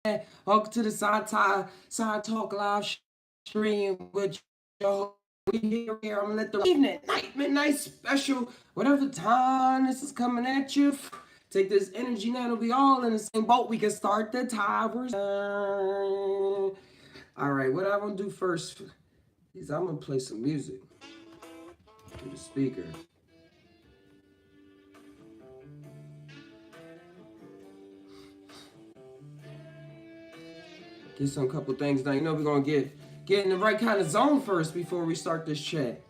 Welcome to the Side Talk live stream with your we here. I'm gonna let the evening, night, midnight special, whatever time this is coming at you. Take this energy now. It'll be all in the same boat. We can start the Tai'ers. All right, what I'm gonna do first is I'm gonna play some music through the speaker. Get some couple things done. You know we're gonna get in the right kind of zone first before we start this chat.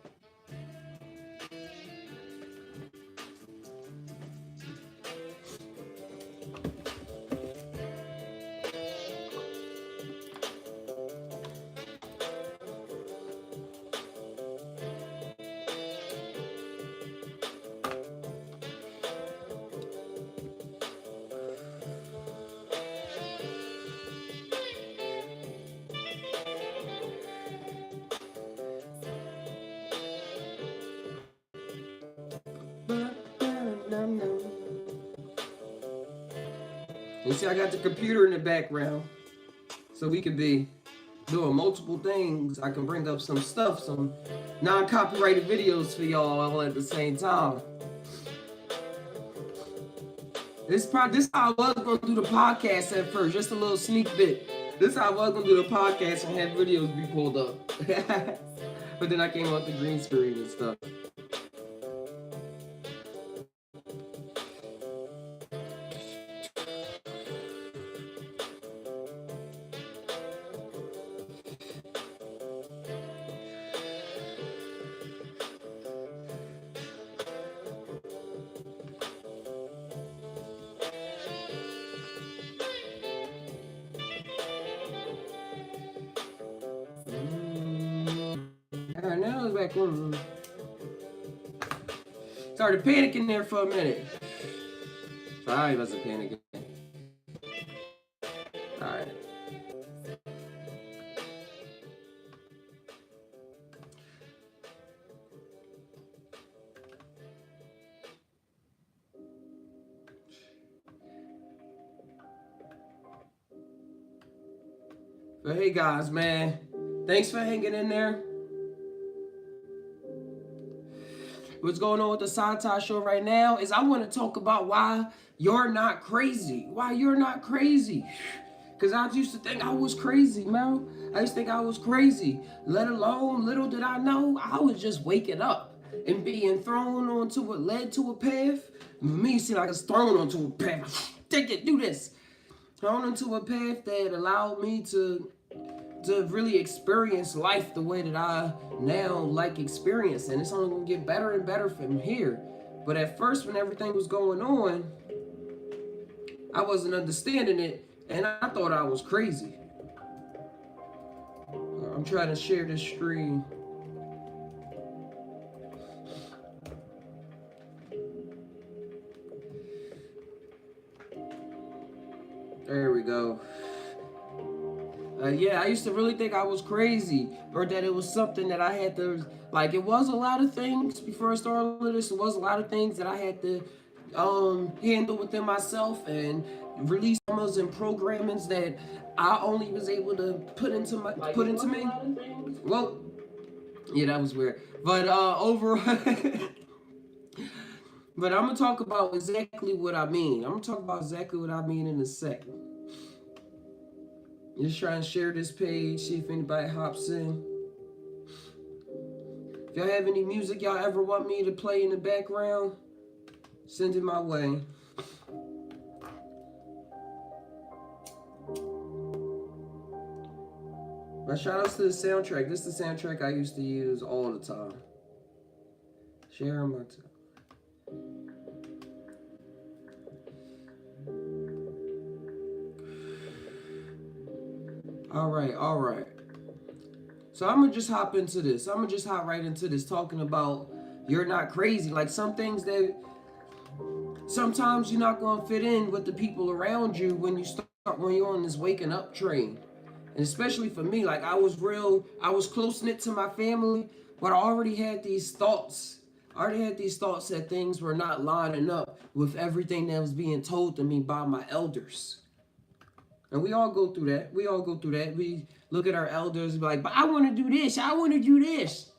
You see, I got the computer in the background, so we could be doing multiple things. I can bring up some stuff, some non-copyrighted videos for y'all all at the same time. This is how I was gonna do the podcast at first, just a little sneak bit. This is how I was gonna do the podcast and have videos be pulled up. But then I came up with the green screen and stuff. Alright, now it's back on. Started panicking there for a minute. Sorry, I wasn't panicking. Alright. But hey guys, man, thanks for hanging in there. What's going on with the Sci-Fi show right now is I want to talk about why you're not crazy. Why you're not crazy. Because I used to think I was crazy, man. I used to think I was crazy. Let alone, little did I know, I was just waking up and being thrown onto what led to a path. Me seem like I was thrown onto a path. Take it, do this. Thrown into a path that allowed me to really experience life the way that I now like experiencing. It's only gonna get better and better from here. But at first, when everything was going on, I wasn't understanding it, and I thought I was crazy. I'm trying to share this screen. There we go. Yeah, I used to really think I was crazy, or that it was something that I had to, like, it was a lot of things before I started this. It was a lot of things that I had to handle within myself and release traumas and programmings that I only was able to put into me. Well, yeah, that was weird. But overall, but I'm gonna talk about exactly what I mean. I'm gonna talk about exactly what I mean in a second. Just trying to share this page, see if anybody hops in. If y'all have any music y'all ever want me to play in the background, send it my way. My shout outs to the soundtrack. This is the soundtrack I used to use all the time. Share my time. All right. So I'm gonna just hop into this. I'm gonna just hop right into this, talking about you're not crazy. Like some things that sometimes you're not gonna fit in with the people around you when you're on this waking up train. And especially for me, like I was close knit to my family, but I already had these thoughts. That things were not lining up with everything that was being told to me by my elders. And we all go through that. We all go through that. We look at our elders and be like, but I want to do this. I want to do this.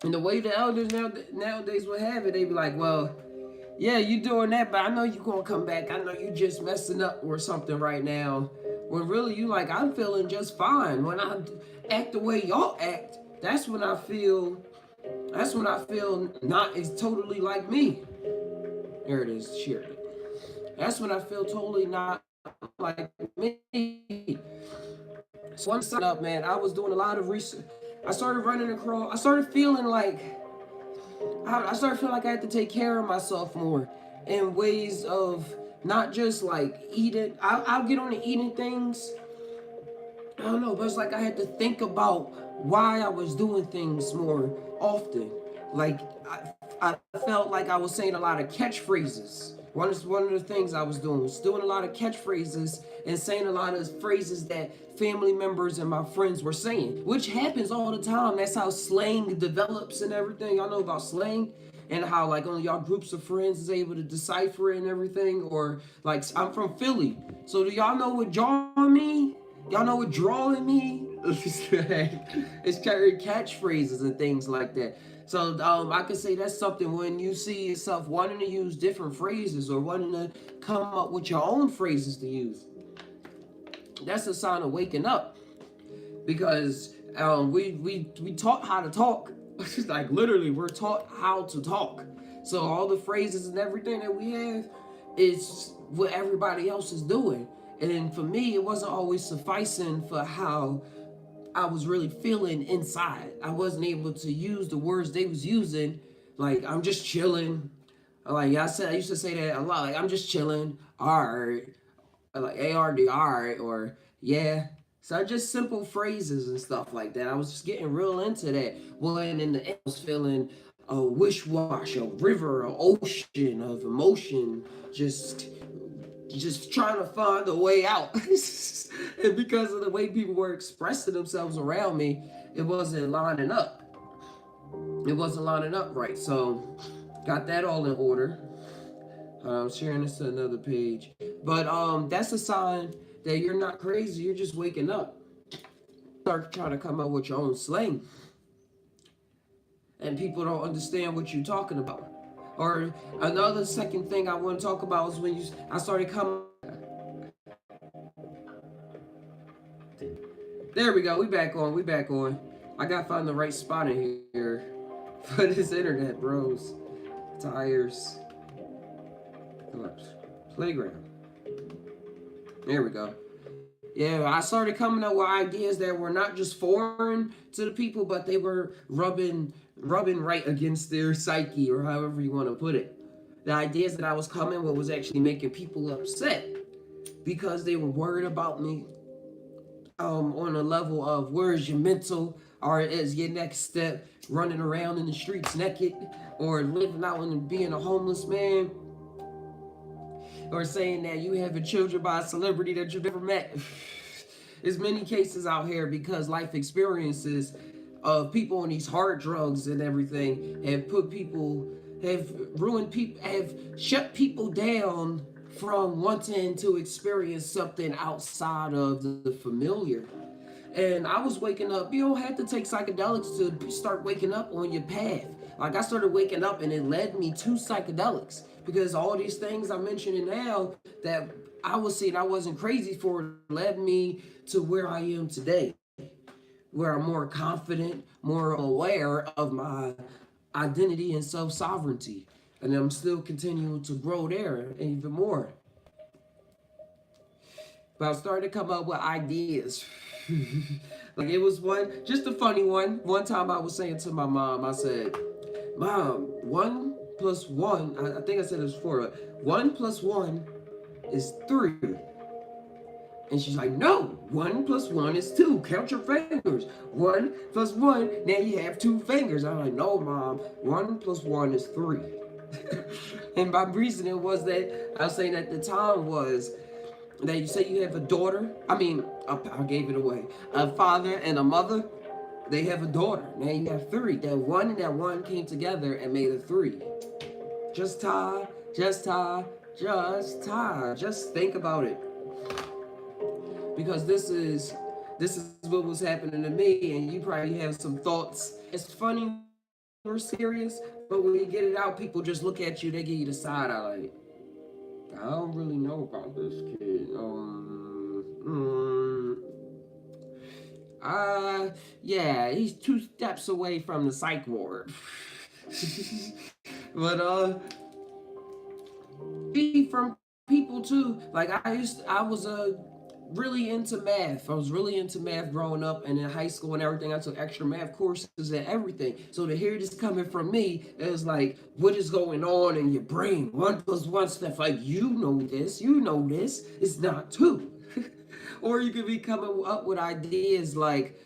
And the way the elders nowadays would have it, they be like, well, yeah, you doing that, but I know you gonna come back. I know you just messing up or something right now. When really you like, I'm feeling just fine. When I act the way y'all act, that's when I feel not is totally like me. There it is, shared it. That's when I feel totally not like me. So one side up, man, I was doing a lot of research. I started running across, I started feeling like I had to take care of myself more in ways of not just like eating. I'll get on to eating things. I don't know, but it's like I had to think about why I was doing things more often. Like I felt like I was saying a lot of catchphrases. One of the things I was doing was doing a lot of catchphrases and saying a lot of phrases that family members and my friends were saying, which happens all the time. That's how slang develops and everything. Y'all know about slang and how like only y'all groups of friends is able to decipher it and everything. Or like I'm from Philly, so do y'all know what draw mean? Y'all know what drawing mean? It's carrying catchphrases and things like that. So I could say that's something when you see yourself wanting to use different phrases or wanting to come up with your own phrases to use. That's a sign of waking up, because we taught how to talk. Like literally, we're taught how to talk. So all the phrases and everything that we have is what everybody else is doing. And for me, it wasn't always sufficing for how I was really feeling inside. I wasn't able to use the words they was using. Like, I'm just chilling. Like I used to say that a lot. Like, I'm just chilling. All right. Like ARD, all right, or yeah. So just simple phrases and stuff like that. I was just getting real into that. When in the end, I was feeling a wish-wash, a river, an ocean of emotion, just trying to find a way out. And because of the way people were expressing themselves around me, it wasn't lining up. It wasn't lining up right. So got that all in order. I'm sharing this to another page. But that's a sign that you're not crazy, you're just waking up. Start trying to come up with your own slang. And people don't understand what you're talking about. Or another second thing I want to talk about is when I started coming. There we go. We back on. I gotta find the right spot in here for this internet, bros. Tai'ers. Playground. There we go. Yeah, I started coming up with ideas that were not just foreign to the people, but they were rubbing right against their psyche, or however you want to put it. The ideas that I was coming with was actually making people upset because they were worried about me on a level of where's your mental, or is your next step running around in the streets naked, or living out and being a homeless man, or saying that you having children by a celebrity that you've never met. There's many cases out here because life experiences of people on these hard drugs and everything have ruined people, have shut people down from wanting to experience something outside of the familiar. And I was waking up. You don't have to take psychedelics to start waking up on your path. Like I started waking up and it led me to psychedelics, because all these things I'm mentioning now that I was seeing I wasn't crazy for led me to where I am today, where I'm more confident, more aware of my identity and self-sovereignty. And I'm still continuing to grow there even more. But I started to come up with ideas. Like it was just a funny one. One time I was saying to my mom, I said, Mom, 1 plus 1, I think I said it was 4. 1 plus 1 is 3. And she's like, no, 1 plus 1 is 2. Count your fingers. 1 plus 1, now you have 2 fingers. I'm like, no, Mom, 1 plus 1 is 3. And my reasoning was that I was saying at the time was that you say you have a daughter. I gave it away. A father and a mother. They have a daughter. Now you have 3. That 1 and that 1 came together and made a 3. Just tie, just tie, just tie. Just think about it. because this is what was happening to me, and you probably have some thoughts. It's funny or serious, but when you get it out, people just look at you. They give you the side eye, like, I don't really know about this kid. Yeah, he's 2 steps away from the psych ward. But be from people too. Like I was really into math. I was really into math growing up, and in high school and everything. I took extra math courses and everything. So to hear this coming from me, it was like, what is going on in your brain? 1 + 1 stuff. Like, you know this. You know this. It's not two. Or you could be coming up with ideas like,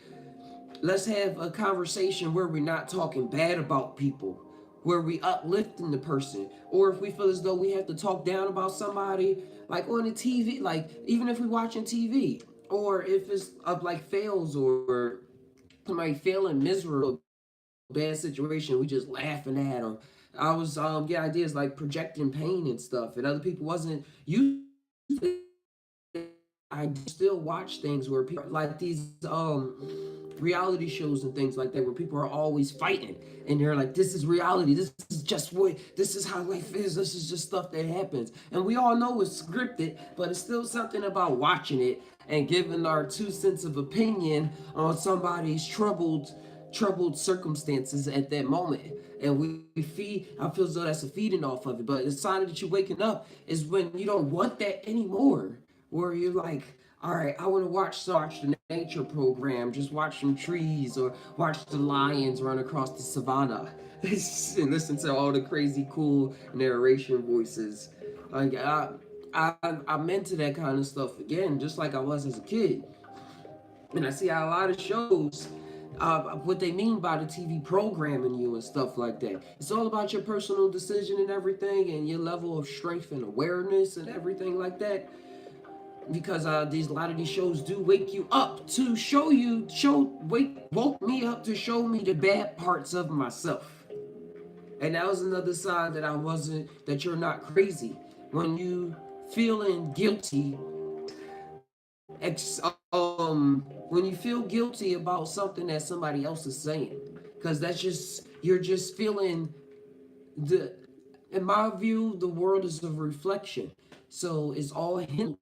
let's have a conversation where we're not talking bad about people, where we uplifting the person. Or if we feel as though we have to talk down about somebody, like on the TV, like even if we're watching TV, or if it's of like fails or somebody failing miserable, bad situation, we just laughing at them. I was get ideas like projecting pain and stuff, and other people wasn't used to. I still watch things where people like these reality shows and things like that, where people are always fighting, and they're like, this is reality, this is just what, this is how life is, this is just stuff that happens, and we all know it's scripted, but it's still something about watching it and giving our 2 cents of opinion on somebody's troubled circumstances at that moment. And we feed, I feel as though that's a feeding off of it. But the sign that you're waking up is when you don't want that anymore, where you're like, all right, I want to watch the nature program, just watch some trees or watch the lions run across the savannah and listen to all the crazy cool narration voices. Like I'm into that kind of stuff again, just like I was as a kid. And I see how a lot of shows, what they mean by the TV programming you and stuff like that. It's all about your personal decision and everything, and your level of strength and awareness and everything like that. Because a lot of these shows do wake you up to woke me up to show me the bad parts of myself. And that was another sign that you're not crazy. When you feeling guilty, when you feel guilty about something that somebody else is saying, because you're just feeling the in my view, the world is a reflection. So it's all hinted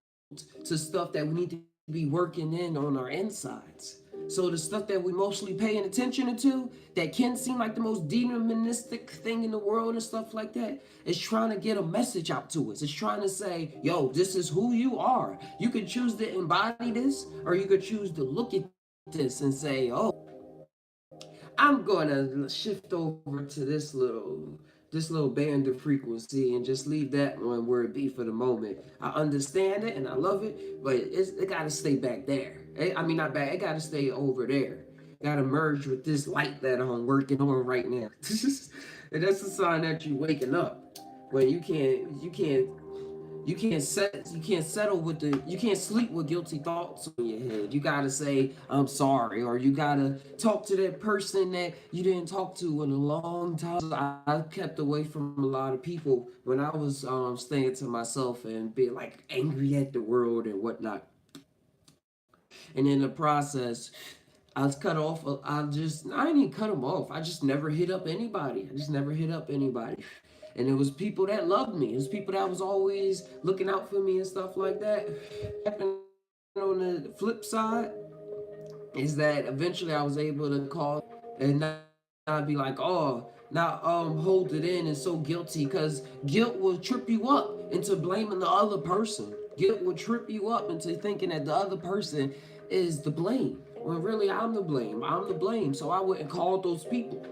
to stuff that we need to be working in on our insides. So the stuff that we mostly paying attention to, that can seem like the most demonistic thing in the world and stuff like that, is trying to get a message out to us. It's trying to say, yo, this is who you are. You can choose to embody this, or you could choose to look at this and say, oh, I'm gonna shift over to this little band of frequency and just leave that one where it be for the moment. I understand it and I love it, but it gotta stay back there. I mean, not back. It gotta stay over there. Gotta merge with this light that I'm working on right now. And that's a sign that you're waking up. When you can't sleep with guilty thoughts in your head. You gotta say I'm sorry, or you gotta talk to that person that you didn't talk to in a long time. I kept away from a lot of people when I was staying to myself and being like angry at the world and whatnot. And in the process, I was cut off. I didn't even cut them off. I just never hit up anybody. I just never hit up anybody. And it was people that loved me. It was people that was always looking out for me and stuff like that. And on the flip side is that eventually I was able to call and not be like, oh, not hold it in and so guilty, because guilt will trip you up into blaming the other person. Guilt will trip you up into thinking that the other person is the blame, when really I'm the blame. I'm the blame. So I wouldn't call those people.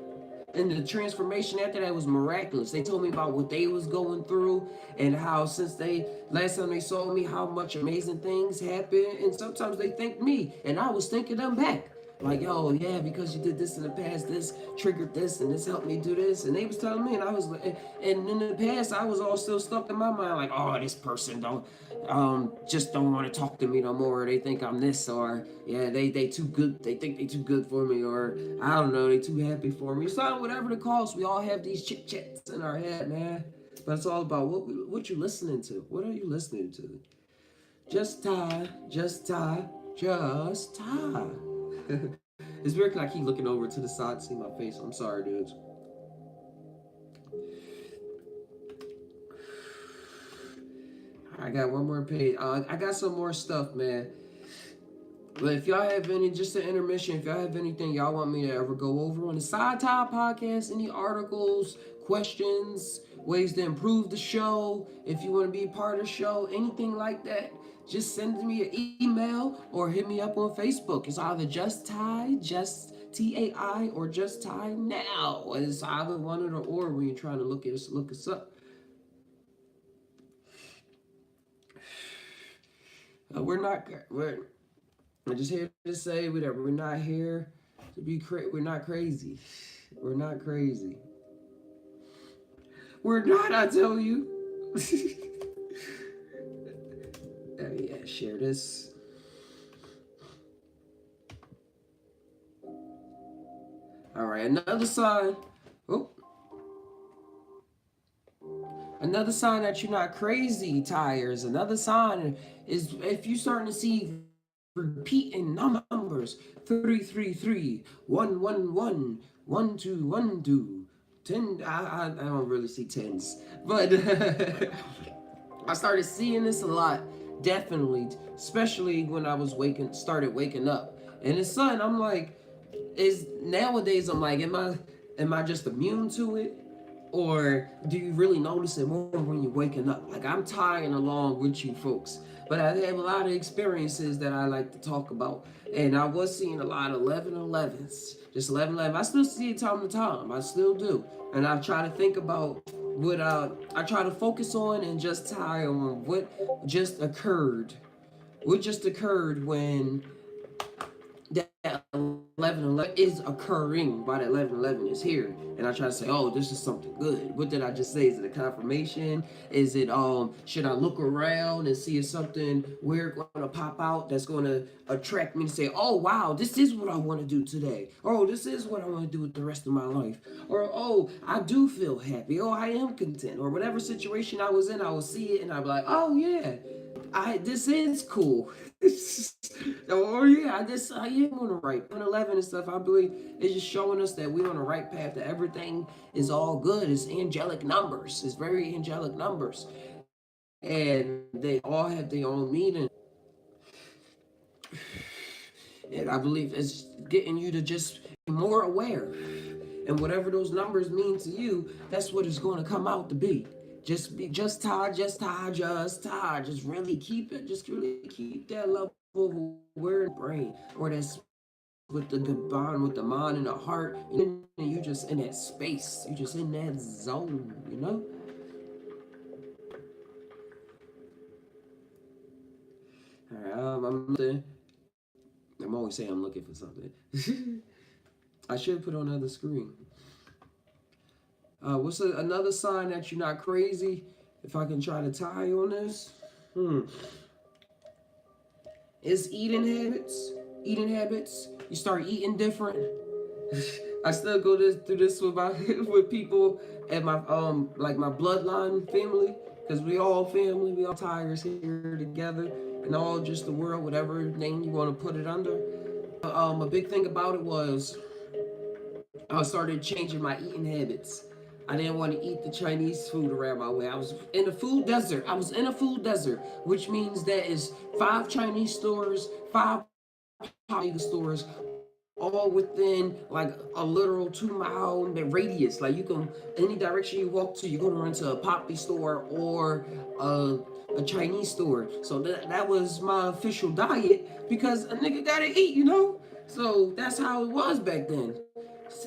And the transformation after that was miraculous. They told me about what they was going through, and how since they last time they saw me, how much amazing things happened. And sometimes they thanked me, and I was thanking them back. Like, yo, yeah, because you did this in the past, this triggered this, and this helped me do this. And they was telling me, and I was like, and in the past, I was all still stuck in my mind, like, oh, this person just don't want to talk to me no more. They think I'm this, or yeah, they too good. They think they too good for me, or I don't know, they too happy for me. So whatever the cost, we all have these chit chats in our head, man. But it's all about what you listening to. What are you listening to? Just Ty, just Ty, just Ty. It's weird because I keep looking over to the side to see my face. I'm sorry, dudes. I got one more page. I got some more stuff, man. But if y'all have any, just an intermission, if y'all have anything y'all want me to ever go over on the Side Tie podcast, any articles, questions, ways to improve the show, if you want to be a part of the show, anything like that, just send me an email or hit me up on Facebook. It's either Just Ty, Just TAI, or Just Ty Now. It's either one or the or when you're trying to look us up. I'm just here to say whatever. We're not here to be we're not crazy. We're not crazy. We're not, I tell you. Yeah, share this. All right, another sign. Oh. Another sign that you're not crazy, Tai'ers. Another sign is if you're starting to see repeating numbers 333 111 1212 10. I don't really see tens, but I started seeing this a lot, definitely, especially when I was started waking up. And it's something I'm like, is nowadays I'm like, am I just immune to it? Or do you really notice it more when you're waking up? Like, I'm tagging along with you folks. But I have a lot of experiences that I like to talk about. And I was seeing a lot of 11-11s. Just 11-11. I still see it time to time. I still do. And I try to think about what I try to focus on and just tie on what just occurred. What just occurred when that 11-11 is occurring, why that 11-11 is here, and I try to say, oh, this is something good. What did I just say? Is it a confirmation? Is it should I look around and see if something weird going to pop out that's going to attract me to say, oh wow, this is what I want to do today, oh, this is what I want to do with the rest of my life, or oh, I do feel happy, oh, I am content, or whatever situation I was in, I will see it and I'll be like, oh yeah, this is cool. Or yeah, I am on the right. 11 and stuff, I believe it's just showing us that we're on the right path, that everything is all good. It's angelic numbers. It's very angelic numbers. And they all have their own meaning. And I believe it's getting you to just be more aware. And whatever those numbers mean to you, that's what it's going to come out to be. Just Ty. Just really keep it. Just really keep that level of aware brain, or that's with the good bond with the mind and the heart. And you just in that space. You just in that zone. You know. All right. I'm always saying I'm looking for something. I should put on another screen. What's another sign that you're not crazy? If I can try to tie on this. It's eating habits. Eating habits. You start eating different. I still go through this with with people at my like my bloodline family, because we all family, we all Tai'ers here together, and all just the world, whatever name you want to put it under. A big thing about it was I started changing my eating habits. I didn't want to eat the Chinese food around my way. I was in a food desert. Which means that is 5 Chinese stores, 5 Hallyu stores, all within like a literal 2-mile radius. Like you can, any direction you walk to, you're going to run to a Poppy store or a Chinese store. So that was my official diet, because a nigga gotta eat, you know? So that's how it was back then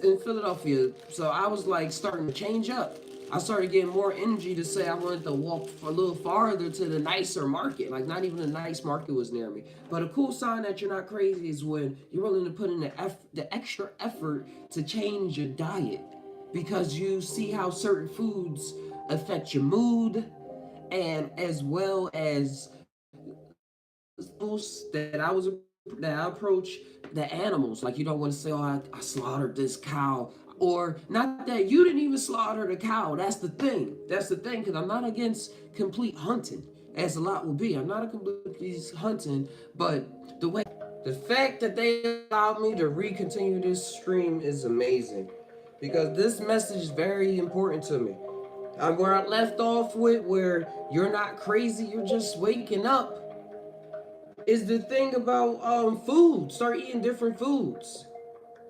in Philadelphia. So I was like starting to change up. I started getting more energy to say I wanted to walk a little farther to the nicer market. Like not even a nice market was near me. But a cool sign that you're not crazy is when you're willing to put in the extra effort to change your diet, because you see how certain foods affect your mood, and as well as that I approach the animals. Like you don't want to say, oh, I slaughtered this cow. Or not that you didn't even slaughter the cow. That's the thing. Because I'm not against complete hunting. as a lot will be. I'm not a completely hunting, but the fact that they allowed me to continue this stream is amazing, because this message is very important to me. Where I left off with, where you're not crazy, you're just waking up, is the thing about food. Start eating different foods.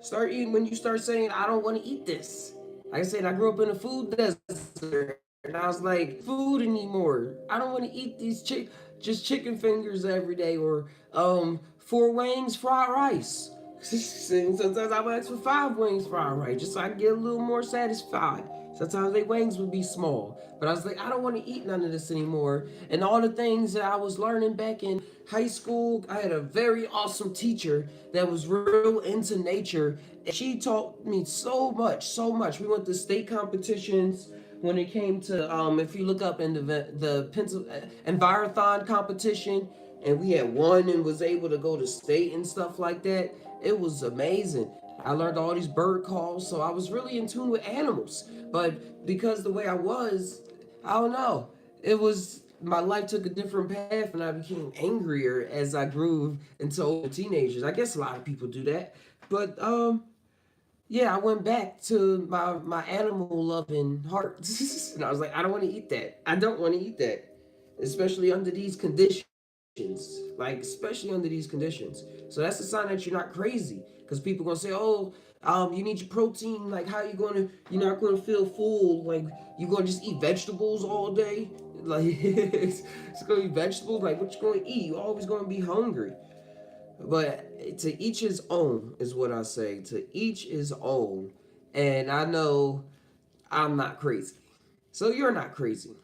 Start eating when you start saying, I don't want to eat this. Like I said, I grew up in a food desert, and I was like, food anymore. I don't want to eat these just chicken fingers every day, or 4 wings fried rice. Sometimes I would ask for 5 wings fried rice, just so I can get a little more satisfied. Sometimes their wings would be small. But I was like, I don't want to eat none of this anymore. And all the things that I was learning back in high school, I had a very awesome teacher that was real into nature. And she taught me so much, so much. We went to state competitions when it came to, if you look up in the Envirothon competition, and we had won and was able to go to state and stuff like that. It was amazing. I learned all these bird calls, so I was really in tune with animals. But because the way I was, I don't know, it was, my life took a different path, and I became angrier as I grew into older teenagers. I guess a lot of people do that. But yeah, I went back to my animal loving heart. And I was like, I don't want to eat that. I don't want to eat that. Especially under these conditions. Like, especially under these conditions. So that's a sign that you're not crazy. Because people gonna say, oh, you need your protein. Like, how you're not gonna feel full. Like, you gonna just eat vegetables all day? Like, it's gonna be vegetables. Like, what you gonna eat? You always gonna be hungry. But to each his own is what I say. To each his own. And I know I'm not crazy. So you're not crazy.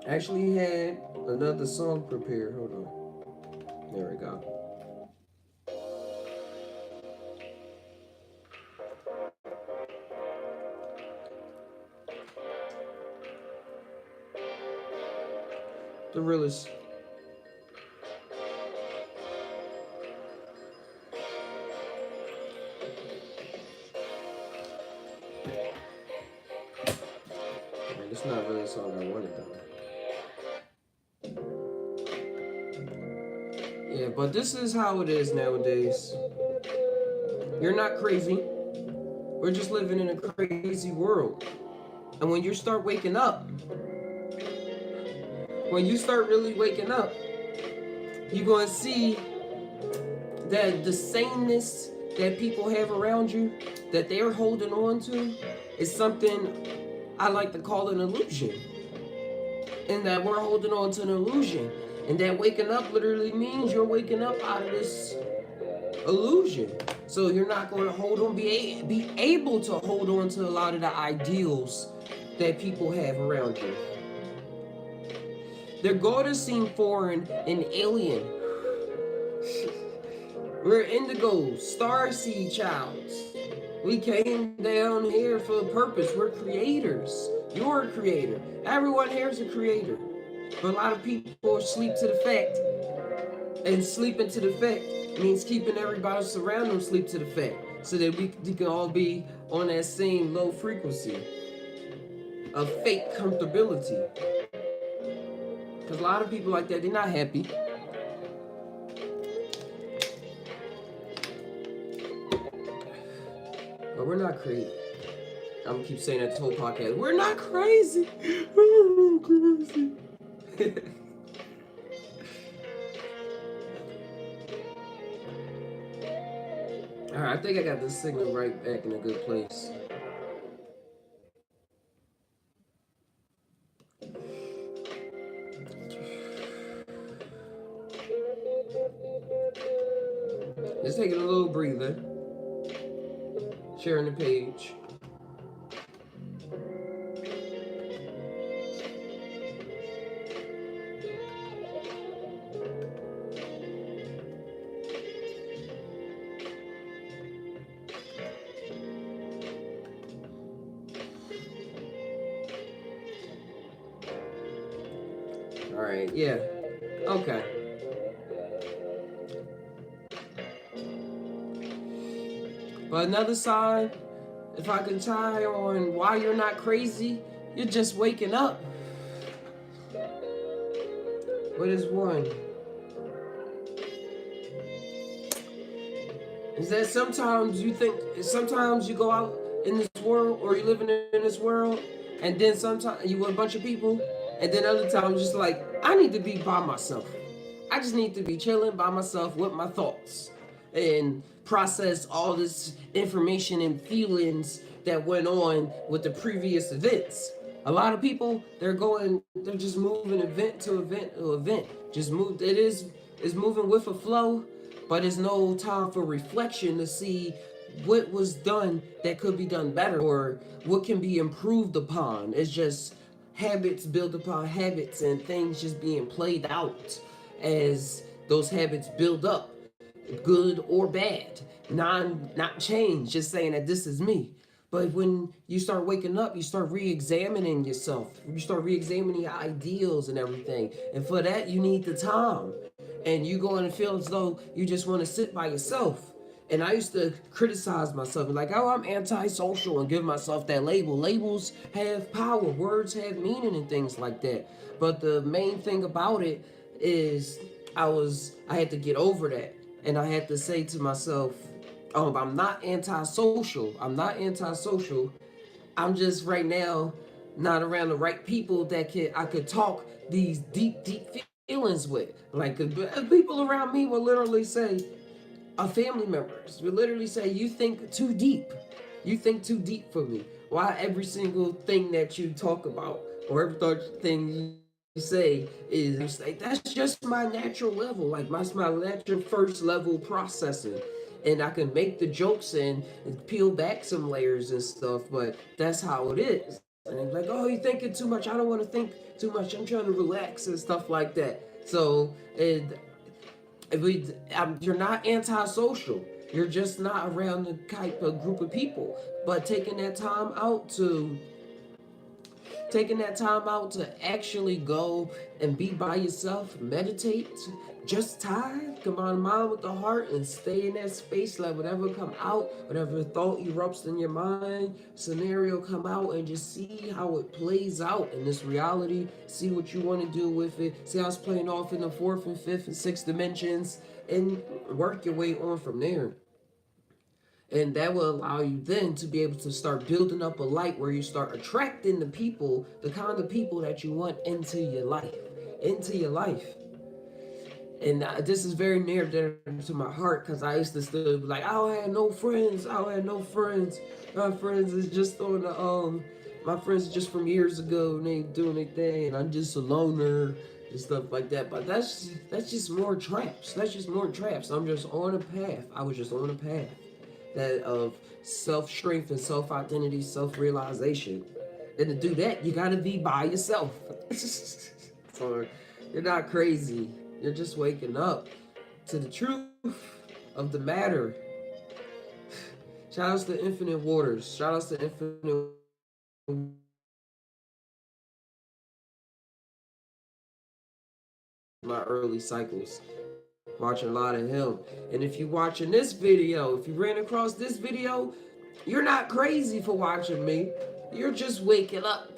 I actually had another song prepared. Hold on. There we go. The realest. It's not really a song I wanted though. Yeah, but this is how it is nowadays. You're not crazy. We're just living in a crazy world. And when you start waking up, when you start really waking up, you're going to see that the sameness that people have around you, that they're holding on to, is something I like to call an illusion. And that we're holding on to an illusion. And that waking up literally means you're waking up out of this illusion. So you're not going to hold on, be able to hold on to a lot of the ideals that people have around you. They're going to seem foreign and alien. We're indigos, starseed childs. We came down here for a purpose. We're creators. You're a creator. Everyone here is a creator. But a lot of people sleep to the fact. And sleeping to the fact means keeping everybody surrounding them sleep to the fact. So that we can all be on that same low frequency of fake comfortability. Because a lot of people like that, they're not happy. But we're not crazy. I'm gonna keep saying that this whole podcast. We're not crazy. We're not crazy. Alright, I think I got this signal right back in a good place. Just taking a little breather. Sharing the page. Alright, yeah. Okay. But another sign, if I can tie on why you're not crazy, you're just waking up. What is one? Is that sometimes you go out in this world, or you living in this world, and then sometimes you with a bunch of people, and then other times just like, I need to be by myself. I just need to be chilling by myself with my thoughts and process all this information and feelings that went on with the previous events. A lot of people, they're just moving event to event to event. Just move. It's moving with a flow, but there's no time for reflection to see what was done that could be done better, or what can be improved upon. It's just habits built upon habits, and things just being played out as those habits build up, good or bad, not change, just saying that this is me. But when you start waking up, you start re-examining yourself. You start re-examining your ideals and everything. And for that, you need the time. And you go and feel as though you just want to sit by yourself. And I used to criticize myself, like, oh, I'm antisocial, and give myself that label. Labels have power, words have meaning, and things like that. But the main thing about it is I had to get over that. And I had to say to myself, I'm not antisocial. I'm just right now not around the right people that I could talk these deep feelings with. Like, people around me will literally say, family members will literally say, you think too deep. You think too deep for me. Why every single thing that you talk about, or every thing you say is like, that's just my natural level. Like, that's my natural first level processing. And I can make the jokes and peel back some layers and stuff, but that's how it is. And it's like, oh, you're thinking too much. I don't want to think too much. I'm trying to relax and stuff like that. So, you're not antisocial. You're just not around the type of group of people. But taking that time out to actually go and be by yourself, meditate, just combine the mind with the heart, and stay in that space. Let whatever come out, whatever thought erupts in your mind, scenario come out, and just see how it plays out in this reality. See what you want to do with it. See how it's playing off in the fourth and fifth and sixth dimensions, and work your way on from there. And that will allow you then to be able to start building up a light where you start attracting the kind of people that you want into your life. And this is very near to my heart, because I used to still be like, I don't have no friends. My friends is just on the, my friends just from years ago, and they doing their thing, and I'm just a loner and stuff like that. But that's just more traps. I'm just on a path. I was just on a path that of self-strength and self-identity, self-realization. And to do that, you gotta be by yourself. So you're not crazy. You're just waking up to the truth of the matter. Shout outs to Infinite Waters. Shout outs to Infinite my early cycles. Watching a lot of him. And if you're watching this video, if you ran across this video, you're not crazy for watching me. You're just waking up.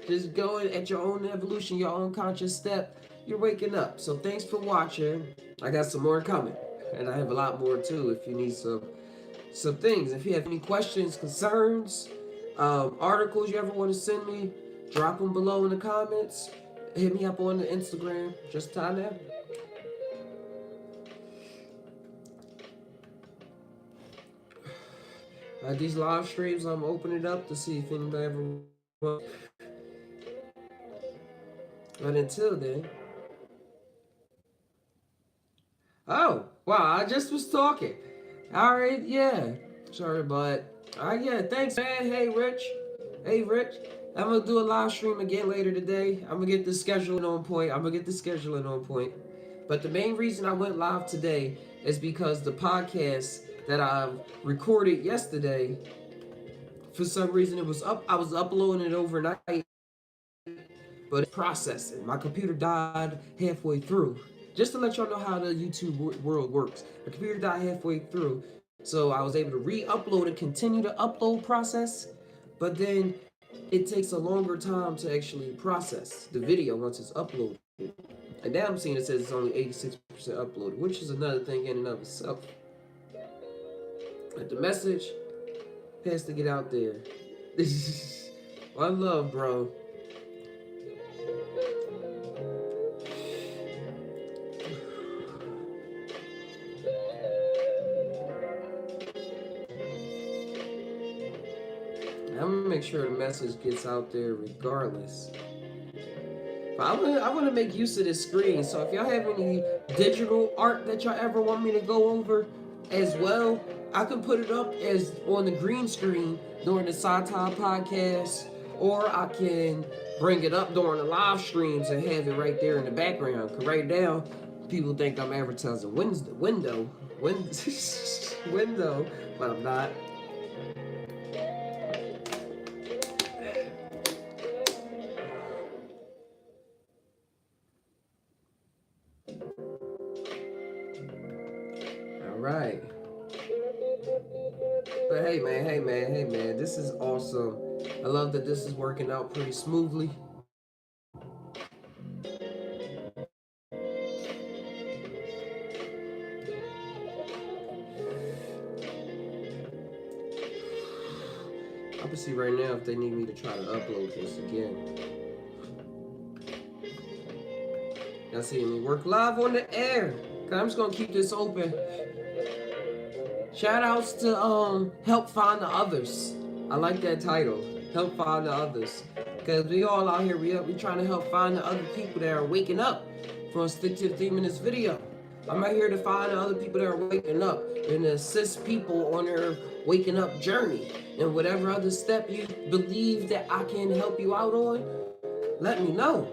Just going at your own evolution, your own conscious step. You're waking up. So thanks for watching. I got some more coming. And I have a lot more too if you need some things. If you have any questions, concerns, articles you ever want to send me, drop them below in the comments. Hit me up on the Instagram, just Tai'ers. These live streams, I'm opening up to see if anybody ever wants. But until then. Oh, wow, I just was talking. All right, yeah. Sorry, but yeah, thanks, man. Hey, Rich. I'm gonna do a live stream again later today. I'm gonna get the scheduling on point. But the main reason I went live today is because the podcast that I recorded yesterday, for some reason it was up. I was uploading it overnight, but it's processing. My computer died halfway through. Just to let y'all know how the YouTube world works. The computer died halfway through, so I was able to re-upload and continue the upload process. But then it takes a longer time to actually process the video once it's uploaded. And now I'm seeing it says it's only 86% uploaded, which is another thing in and of itself. But the message has to get out there. One love, bro. I'm gonna make sure the message gets out there regardless. But I want to make use of this screen. So if y'all have any digital art that y'all ever want me to go over as well, I can put it up as on the green screen during the Sci-Fi podcast, or I can bring it up during the live streams and have it right there in the background. Cause right now, people think I'm advertising window, but I'm not. Right. But hey man, this is awesome. I love that this is working out pretty smoothly. I can see right now if they need me to try to upload this again. Y'all seeing me work live on the air. I'm just gonna keep this open. Shout outs to Help Find the Others. I like that title, Help Find the Others. Because we all out here, we trying to help find the other people that are waking up from Stick to the Theme in this video. I'm out here to find the other people that are waking up and assist people on their waking up journey. And whatever other step you believe that I can help you out on, let me know.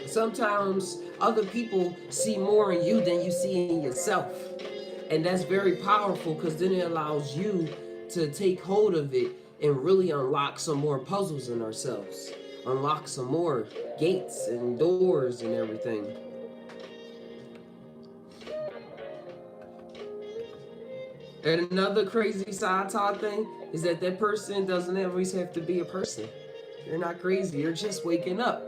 Sometimes other people see more in you than you see in yourself. And that's very powerful because then it allows you to take hold of it and really unlock some more puzzles in ourselves. Unlock some more gates and doors and everything. And another crazy sci-fi thing is that person doesn't always have to be a person. You're not crazy, you're just waking up.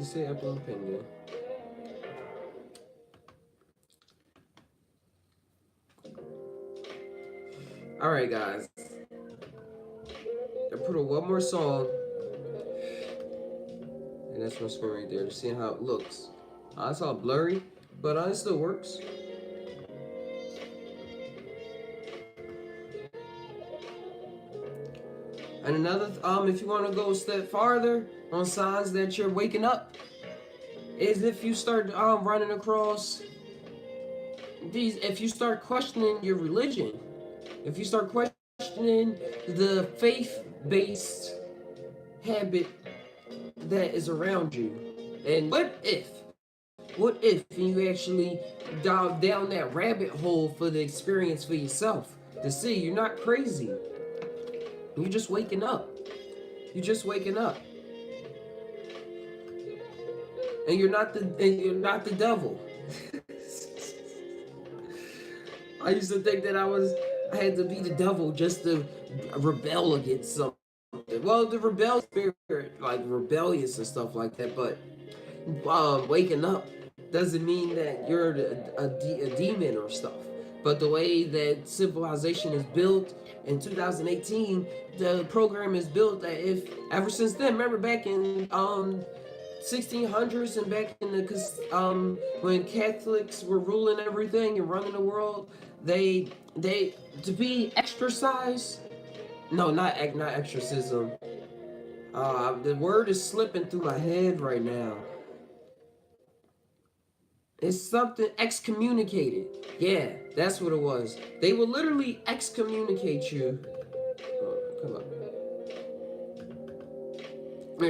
Say upload pending. Alright guys. I put on one more song. And that's my screen right there. Seeing how it looks. It's all blurry, but it still works. And another, if you want to go a step farther on signs that you're waking up, is if you start running across these, if you start questioning your religion, if you start questioning the faith-based habit that is around you. And what if you actually dive down that rabbit hole for the experience for yourself to see you're not crazy. You're just waking up. You're just waking up. And you're not the devil. I used to think that I had to be the devil just to rebel against something. Well, the rebel spirit, like rebellious and stuff like that, but waking up doesn't mean that you're a demon or stuff. But the way that civilization is built in 2018, the program is built that if ever since then, remember back in 1600s and back in the when Catholics were ruling everything and running the world, they to be exorcised. No, not exorcism. The word is slipping through my head right now. It's something excommunicated. Yeah, that's what it was. They will literally excommunicate you. Oh, come on.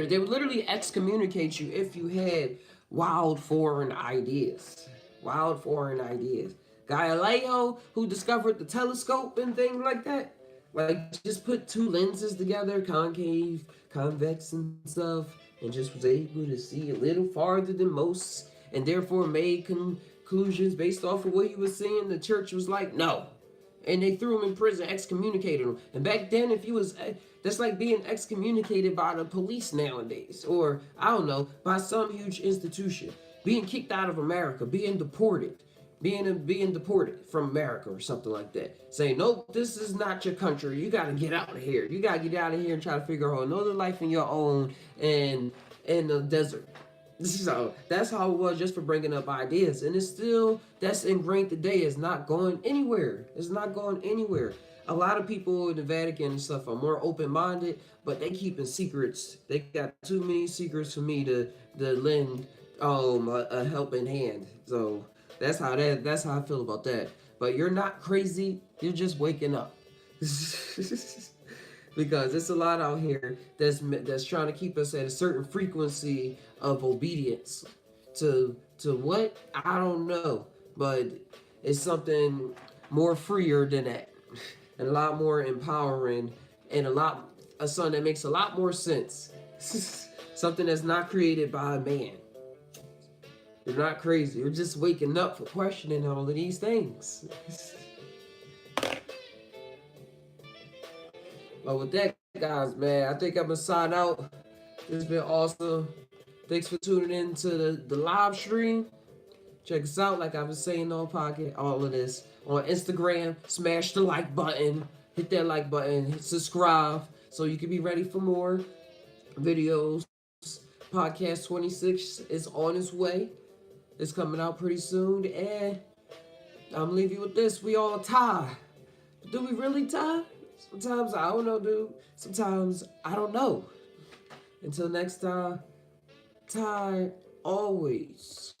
They would literally excommunicate you if you had wild foreign ideas. Wild foreign ideas. Galileo, who discovered the telescope and things like that. Like, just put two lenses together, concave, convex and stuff, and just was able to see a little farther than most. and therefore made conclusions based off of what he was seeing. The church was like, no. And they threw him in prison, excommunicated him. And back then, if you was, that's like being excommunicated by the police nowadays. Or, I don't know, by some huge institution. Being kicked out of America, being deported. Being deported from America or something like that. Saying, nope, this is not your country. You got to get out of here. You got to get out of here and try to figure out another life in your own in the desert. So that's how it was, just for bringing up ideas. And it's still, that's ingrained today. It's not going anywhere. It's not going anywhere. A lot of people in the Vatican and stuff are more open-minded, but they keeping secrets. They got too many secrets for me to lend a helping hand. So that's how I feel about that. But you're not crazy. You're just waking up. Because it's a lot out here that's trying to keep us at a certain frequency of obedience to what, I don't know, but it's something more freer than that, and a lot more empowering, and something that makes a lot more sense. Something that's not created by a man. You're not crazy. You're just waking up for questioning all of these things. But with that, guys, man, I think I'm going to sign out. It's been awesome. Thanks for tuning in to the live stream. Check us out, like I was saying on podcast, all of this. On Instagram, smash the like button. Hit that like button. Hit subscribe so you can be ready for more videos. Podcast 26 is on its way. It's coming out pretty soon. And I'm going to leave you with this. We all tie. Do we really tie? Sometimes I don't know, dude. Sometimes I don't know. Until next time, tie always.